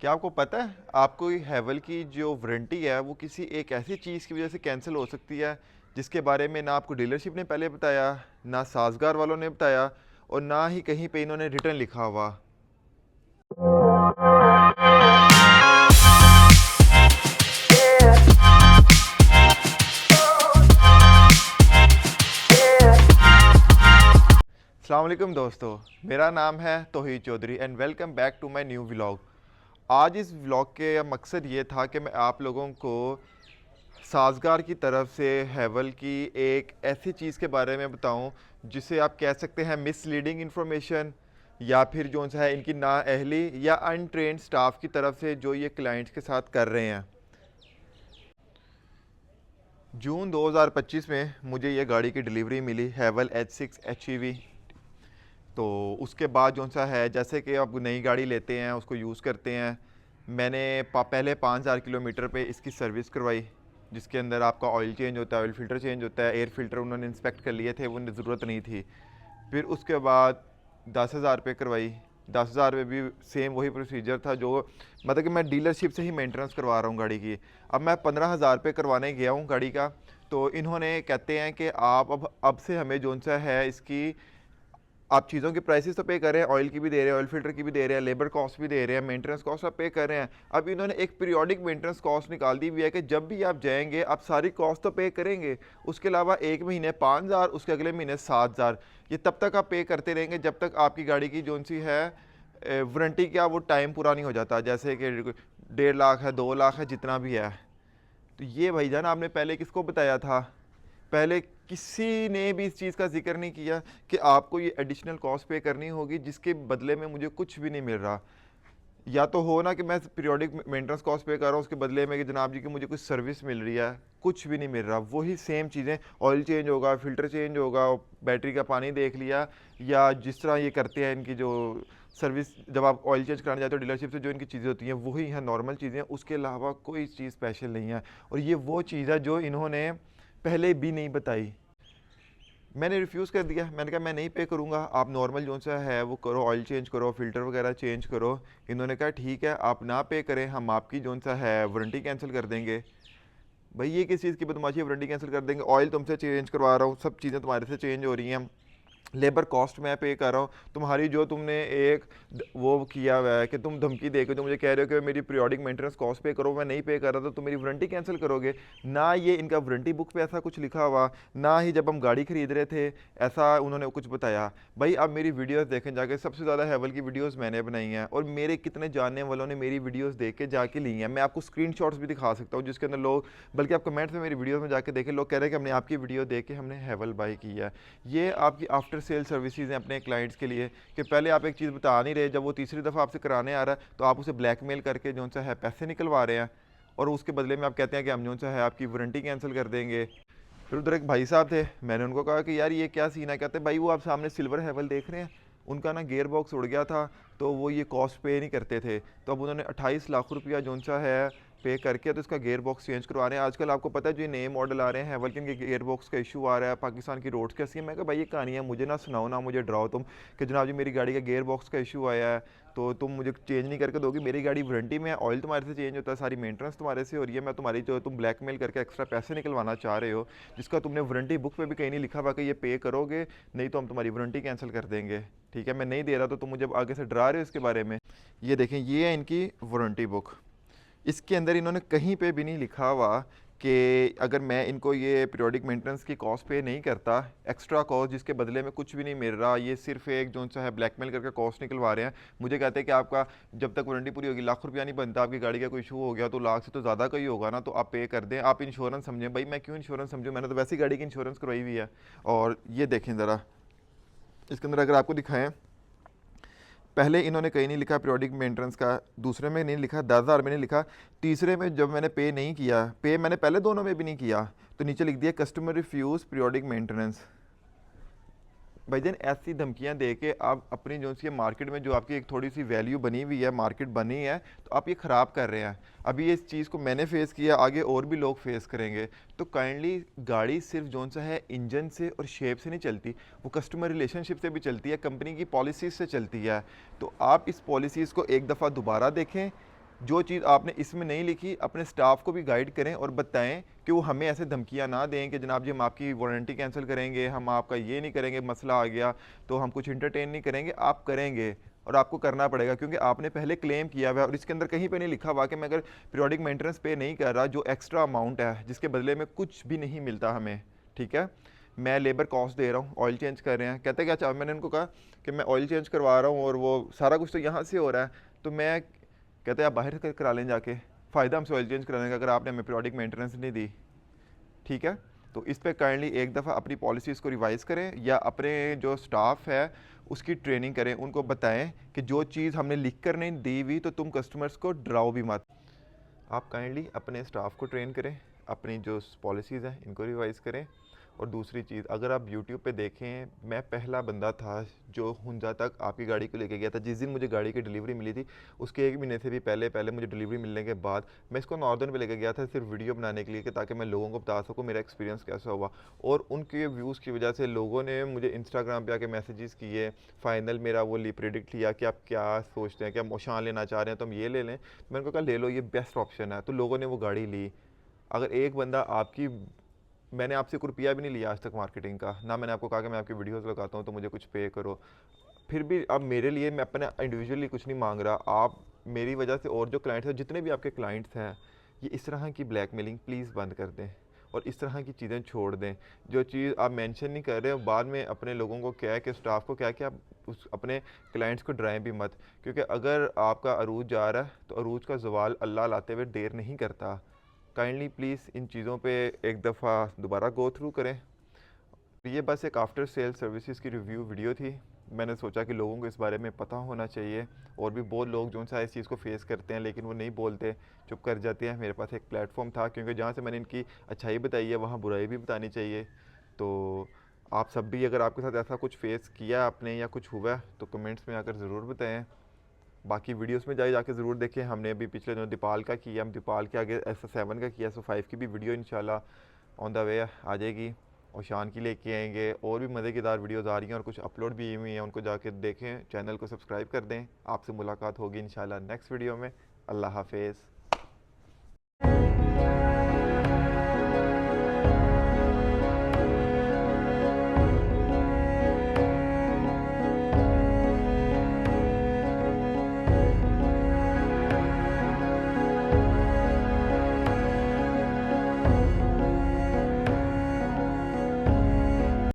क्या आपको पता है आपको ये हैवल की जो वारंटी है वो किसी एक ऐसी चीज़ की वजह से कैंसिल हो सकती है जिसके बारे में ना आपको डीलरशिप ने पहले बताया, ना साजगार वालों ने बताया और ना ही कहीं पे इन्होंने रिटर्न लिखा हुआ। अस्सलाम वालेकुम दोस्तों, मेरा नाम है Tauheed Chowdhury and welcome back to my new vlog. आज इस व्लॉग के मकसद ये था कि मैं आप लोगों को साजगार की तरफ से हैवल की एक ऐसी चीज़ के बारे में बताऊं जिसे आप कह सकते हैं मिसलीडिंग इन्फॉर्मेशन, या फिर जो सा है इनकी नाअहली या अनट्रेंड स्टाफ की तरफ से जो ये क्लाइंट्स के साथ कर रहे हैं। जून 2025 में मुझे ये गाड़ी की डिलीवरी मिली, हैवल H6 HEV। तो उसके बाद जो सा है, जैसे कि आप नई गाड़ी लेते हैं उसको यूज़ करते हैं, मैंने पहले 5000 किलोमीटर पे इसकी सर्विस करवाई, जिसके अंदर आपका ऑयल चेंज होता है, ऑयल फ़िल्टर चेंज होता है, एयर फ़िल्टर उन्होंने इंस्पेक्ट कर लिए थे, वो ज़रूरत नहीं थी। फिर उसके बाद 10,000 पे करवाई। 10,000 में भी सेम वही प्रोसीजर था जो मतलब कि मैं डीलरशिप से ही मेंटेनेंस करवा रहा हूँ गाड़ी की। अब मैं 15,000 पे करवाने गया हूँ गाड़ी का, तो इन्होंने कहते हैं कि आप अब से हमें जो सा है इसकी आप चीज़ों की प्राइसेस तो पे कर रहे हैं, ऑयल की भी दे रहे हैं, ऑयल फिल्टर की भी दे रहे हैं, लेबर कॉस्ट भी दे रहे हैं, मेंटेनेंस कॉस्ट आप पे कर रहे हैं। अब इन्होंने एक पीरियोडिक मेंटेनेंस कॉस्ट निकाल दी हुई है कि जब भी आप जाएंगे आप सारी कॉस्ट तो पे करेंगे, उसके अलावा एक महीने 5,000, उसके अगले महीने 7,000, ये तब तक आप पे करते रहेंगे जब तक आपकी गाड़ी की जो सी है वारंटी का वो टाइम पूरा नहीं हो जाता, जैसे कि 1.5 लाख है, 2 लाख है, जितना भी है। तो ये भाईजान आपने पहले किसको बताया था? पहले किसी ने भी इस चीज़ का जिक्र नहीं किया कि आपको ये एडिशनल कॉस्ट पे करनी होगी जिसके बदले में मुझे कुछ भी नहीं मिल रहा। या तो हो ना कि मैं पीरियोडिक मेंटेनेंस कॉस्ट पे कर रहा हूँ उसके बदले में कि जनाब जी की मुझे कुछ सर्विस मिल रही है, कुछ भी नहीं मिल रहा। वही सेम चीज़ें, ऑयल चेंज होगा, फ़िल्टर चेंज होगा, बैटरी का पानी देख लिया, या जिस तरह ये करते हैं इनकी जो सर्विस, जब आप ऑयल चेंज कराने जाते हो डीलरशिप से जो इनकी चीज़ें होती हैं वही हैं, नॉर्मल चीज़ें, उसके अलावा कोई चीज़ स्पेशल नहीं है। और ये वो चीज़ है जो इन्होंने पहले भी नहीं बताई। मैंने रिफ्यूज़ कर दिया, मैंने कहा मैं नहीं पे करूँगा, आप नॉर्मल जो सा है वो करो, ऑयल चेंज करो, फ़िल्टर वगैरह चेंज करो। इन्होंने कहा ठीक है, आप ना पे करें, हम आपकी जो सा है वारंटी कैंसिल कर देंगे। भाई ये किस चीज़ की बदमाशी है, वारंटी कैंसिल कर देंगे? ऑयल तुमसे चेंज करवा रहा हूँ, सब चीज़ें तुम्हारे से चेंज हो रही हैं, लेबर कॉस्ट मैं पे कर रहा हूँ, तुम्हारी जो तुमने एक वो किया हुआ है कि तुम धमकी दे के जो मुझे कह रहे हो कि मेरी पीरियोडिक मेंटेनेंस कॉस्ट पे करो, मैं नहीं पे कर रहा था, तो मेरी वारंटी कैंसिल करोगे? ना ये इनका वारंटी बुक पे ऐसा कुछ लिखा हुआ, ना ही जब हम गाड़ी खरीद रहे थे ऐसा उन्होंने कुछ बताया। भाई आप मेरी वीडियोस देखें जाके, सबसे ज़्यादा हैवल की वीडियोस मैंने बनाई हैं और मेरे कितने जानने वालों ने मेरी वीडियोस देख के जाके ली हैं। मैं आपको स्क्रीनशॉट्स भी दिखा सकता हूँ जिसके अंदर लोग, बल्कि आप कमेंट्स में मेरी वीडियोस में जाके देखें, लोग कह रहे हैं कि हमने आपकी वीडियो देख के हमने हैवल बाई किया है। ये आपकी आफ्टर सेल सर्विसेज हैं अपने क्लाइंट्स के लिए, कि पहले आप एक चीज़ बता नहीं रहे, जब वो तीसरी दफ़ा आपसे कराने आ रहा है तो आप उसे ब्लैकमेल करके जो सा है पैसे निकलवा रहे हैं, और उसके बदले में आप कहते हैं कि हम जो सा है आपकी वारंटी कैंसिल कर देंगे। फिर उधर एक भाई साहब थे, मैंने उनको कहा कि यार ये क्या सीन है? कहते भाई वो आप सामने सिल्वर हैवल देख रहे हैं, उनका ना गियर बॉक्स उड़ गया था, तो वो ये कॉस्ट पे नहीं करते थे, तो अब उन्होंने 28 लाख रुपया जो सा है पे करके तो इसका गियर बॉक्स चेंज करवा रहे हैं। आजकल आपको पता है जो नए मॉडल आ रहे हैं हैवल के गियर बॉक्स का इशू आ रहा है, पाकिस्तान की रोड्स कैसी है। मैं कहा भाई ये कहानियाँ मुझे ना सुनाओ, ना मुझे डराओ तुम कि जनाब जी मेरी गाड़ी का गियर बॉक्स का इशू आया है तो तुम मुझे चेंज नहीं करके दोगे, मेरी गाड़ी वारंटी में है, ऑयल तुम्हारे से चेंज होता है, सारी मेंटेनेंस तुम्हारे से हो रही है, मैं तुम्हारी जो तुम ब्लैकमेल करके एक्स्ट्रा पैसे निकलवाना चाह रहे हो, जिसका तुमने वारंटी बुक पे भी कहीं नहीं लिखा हुआ कि ये पे करोगे, नहीं तो हम तुम्हारी वारंटी कैंसिल कर देंगे। ठीक है, मैं नहीं दे रहा तो तुम मुझे आगे से डरा रहे हो इसके बारे में। ये देखें, ये है इनकी वारंटी बुक, इसके अंदर इन्होंने कहीं पे भी नहीं लिखा हुआ कि अगर मैं इनको ये पीरियोडिक मेंटेनेंस की कॉस्ट पे नहीं करता, एक्स्ट्रा कॉस्ट जिसके बदले में कुछ भी नहीं मिल रहा, ये सिर्फ एक जो सा है ब्लैकमेल करके कॉस्ट निकलवा रहे हैं। मुझे कहते हैं कि आपका जब तक वारंटी पूरी होगी लाख रुपया नहीं बनता, आपकी गाड़ी का कोई इशू हो गया तो लाख से तो ज़्यादा का ही होगा ना, तो आप पे कर दें, आप इंश्योरेंस समझें। भाई मैं क्यों इंश्योरेंस समझूँ, मैंने तो वैसी गाड़ी की इंश्योरेंस करवाई हुई है। और ये देखें ज़रा, इसके अंदर अगर आपको दिखाएँ, पहले इन्होंने कहीं नहीं लिखा पीरियोडिक मेंटेनेंस का, दूसरे में नहीं लिखा, 10,000 में नहीं लिखा, तीसरे में जब मैंने पे नहीं किया, पे मैंने पहले दोनों में भी नहीं किया, तो नीचे लिख दिया कस्टमर रिफ्यूज़ पीरियोडिक मेंटेनेंस। भाईजान ऐसी धमकियां दे के आप अपनी जो सी मार्केट में जो आपकी एक थोड़ी सी वैल्यू बनी हुई है, मार्केट बनी है, तो आप ये ख़राब कर रहे हैं। अभी इस चीज़ को मैंने फेस किया, आगे और भी लोग फेस करेंगे। तो काइंडली गाड़ी सिर्फ जो सा है इंजन से और शेप से नहीं चलती, वो कस्टमर रिलेशनशिप से भी चलती है, कंपनी की पॉलिसीज़ से चलती है। तो आप इस पॉलिसीज़ को एक दफ़ा दोबारा देखें, जो चीज़ आपने इसमें नहीं लिखी अपने स्टाफ को भी गाइड करें और बताएं कि वो हमें ऐसे धमकियां ना दें कि जनाब जी हम आपकी वारंटी कैंसिल करेंगे, हम आपका ये नहीं करेंगे, मसला आ गया तो हम कुछ इंटरटेन नहीं करेंगे। आप करेंगे और आपको करना पड़ेगा, क्योंकि आपने पहले क्लेम किया हुआ है और इसके अंदर कहीं पे नहीं लिखा हुआ कि मैं अगर पीरियोडिक मेंटेनेंस पे नहीं कर रहा, जो एक्स्ट्रा अमाउंट है जिसके बदले में कुछ भी नहीं मिलता हमें, ठीक है, मैं लेबर कॉस्ट दे रहा हूँ, ऑयल चेंज कर रहे हैं, कहते क्या चाह, मैंने उनको कहा कि मैं ऑयल चेंज करवा रहा हूँ और वो सारा कुछ तो यहाँ से हो रहा है, तो मैं, कहते हैं आप बाहर करा लें जाके, फ़ायदा हमसे ऑयल चेंज कराने का अगर आपने हमें पीरियोडिक मेंटेनेंस नहीं दी, ठीक है। तो इस पे काइंडली एक दफ़ा अपनी पॉलिसीज़ को रिवाइज़ करें या अपने जो स्टाफ है उसकी ट्रेनिंग करें, उनको बताएं कि जो चीज़ हमने लिख कर नहीं दी हुई तो तुम कस्टमर्स को डराओ भी मत। आप काइंडली अपने स्टाफ को ट्रेन करें, अपनी जो पॉलिसीज़ हैं इनको रिवाइज़ करें। और दूसरी चीज़, अगर आप यूट्यूब पे देखें, मैं पहला बंदा था जो हुंजा तक आपकी गाड़ी को लेके गया था। जिस दिन मुझे गाड़ी की डिलीवरी मिली थी उसके 1 महीने से भी पहले मुझे डिलीवरी मिलने के बाद मैं इसको नॉर्दर्न पे लेके गया था सिर्फ वीडियो बनाने के लिए, कि ताकि मैं लोगों को बता सकूँ मेरा एक्सपीरियंस कैसा हुआ। और उनके व्यूज़ की वजह से लोगों ने मुझे इंस्टाग्राम पे आके मैसेजेस किए, फाइनल मेरा वो प्रिडिक्ट लिया कि आप क्या सोचते हैं, क्या मोशान लेना चाह रहे हैं तो हम ये ले लें। मैंने उनको कहा ले लो, ये बेस्ट ऑप्शन है। तो लोगों ने वो गाड़ी ली। अगर एक बंदा आपकी, मैंने आपसे एक रुपया भी नहीं लिया आज तक मार्केटिंग का, ना मैंने आपको कहा कि मैं आपकी वीडियोस लगाता हूँ तो मुझे कुछ पे करो, फिर भी अब मेरे लिए, मैं अपने इंडिविजुअली कुछ नहीं मांग रहा, आप मेरी वजह से और जो क्लाइंट्स हैं, जितने भी आपके क्लाइंट्स हैं, ये इस तरह की ब्लैकमेलिंग प्लीज़ बंद कर दें और इस तरह की चीज़ें छोड़ दें। जो चीज़ आप मेंशन नहीं कर रहे हो बाद में अपने लोगों को क्या है कि स्टाफ को क्या है कि आप उस अपने क्लाइंट्स को डराएं भी मत, क्योंकि अगर आपका अरूज जा रहा है तो अरूज का ज़वाल अल्लाह लाते हुए देर नहीं करता। काइंडली प्लीज़ इन चीज़ों पे एक दफ़ा दोबारा गो थ्रू करें। ये बस एक आफ्टर सेल सर्विसेज की रिव्यू वीडियो थी। मैंने सोचा कि लोगों को इस बारे में पता होना चाहिए, और भी बहुत लोग जो सा इस चीज़ को फेस करते हैं लेकिन वो नहीं बोलते, चुप कर जाते हैं। मेरे पास एक प्लेटफॉर्म था, क्योंकि जहाँ से मैंने इनकी अच्छाई बताई है वहाँ बुराई भी बतानी चाहिए। तो आप सब भी अगर आपके साथ ऐसा कुछ फेस किया आपने या कुछ हुआ है तो कमेंट्स में आकर ज़रूर बताएं। बाकी वीडियोस में जाके ज़रूर देखें। हमने अभी पिछले दिनों दीपाल का किया, हम दीपाल के आगे S7 का किया, S5 की भी वीडियो इंशाल्लाह ऑन द वे आ जाएगी। और शान की लेके आएंगे, और भी मज़ेदार वीडियोस आ रही हैं और कुछ अपलोड भी हुई हैं, उनको जाके देखें, चैनल को सब्सक्राइब कर दें। आपसे मुलाकात होगी इंशाल्लाह नेक्स्ट वीडियो में। अल्लाह हाफिज़।